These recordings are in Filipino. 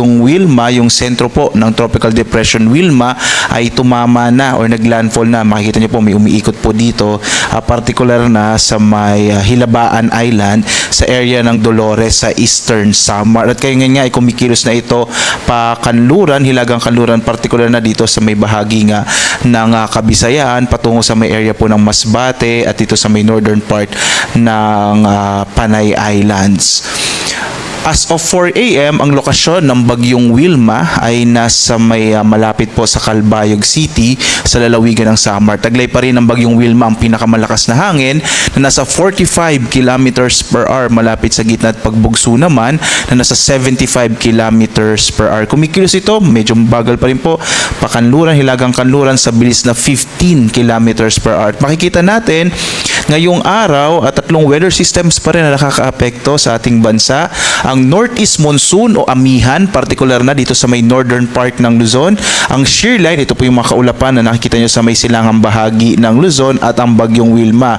Yung Wilma, yung sentro po ng Tropical Depression Wilma ay tumama na or naglandfall na. Makikita niyo po may umiikot po dito, particular na sa may Hilabaan Island sa area ng Dolores sa Eastern Samar. At kaya nga ay kumikilos na ito pa Kanluran, Hilagang Kanluran, particular na dito sa may bahagi nga ng Kabisayan patungo sa may area po ng Masbate at dito sa may northern part ng Panay Islands. As of 4 a.m., ang lokasyon ng bagyong Wilma ay nasa may malapit po sa Calbayog City sa lalawigan ng Samar. Taglay pa rin ng bagyong Wilma ang pinakamalakas na hangin na nasa 45 kilometers per hour malapit sa gitna at pagbugso naman na nasa 75 kilometers per hour. Kumikilos ito, medyo bagal pa rin po, Pakanluran, Hilagang Kanluran sa bilis na 15 kilometers per hour. At makikita natin ngayong araw at tatlong weather systems pa rin na nakakaapekto sa ating bansa. Ang northeast monsoon o amihan, particular na dito sa may northern part ng Luzon. Ang shear line, ito po yung mga kaulapan na nakikita nyo sa may silangang bahagi ng Luzon at ang bagyong Wilma.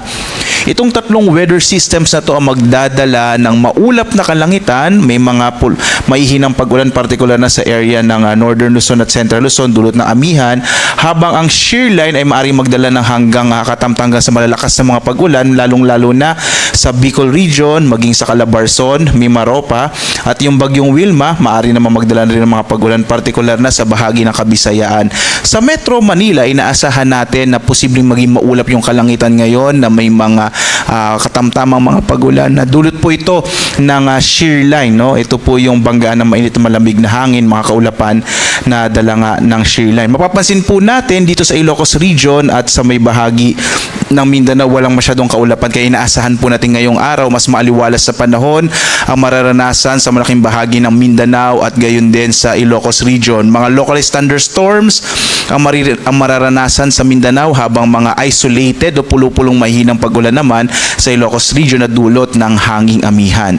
Itong tatlong weather systems na to ang magdadala ng maulap na kalangitan, may mga maihinang pag-ulan particular na sa area ng Northern Luzon at Central Luzon dulot ng amihan, habang ang shear line ay maaaring magdala ng hanggang katamtangan sa malalakas na mga pag-ulan, lalong-lalo na sa Bicol region, maging sa Calabarzon, Mimaropa, at yung bagyong Wilma, maaari naman magdala na rin ng mga pag-ulan particular na sa bahagi ng Kabisayaan. Sa Metro Manila, inaasahan natin na posibleng maging maulap yung kalangitan ngayon na may mga katamtamang mga pag-ulan na dulot po ito ng shear line, no? Ito po yung banggaan ng mainit na malamig na hangin, mga kaulapan na dala nga ng shear line. Mapapansin po natin dito sa Ilocos region at sa may bahagi ng Mindanao walang masyadong kaulapan, kaya inaasahan po natin ngayong araw mas maaliwalas sa panahon ang mararanasan sa malaking bahagi ng Mindanao at gayon din sa Ilocos region. Mga localized thunderstorms ang mararanasan sa Mindanao, habang mga isolated o pulupulong mahinang pag-ulan naman sa Ilocos region na dulot ng hanging amihan.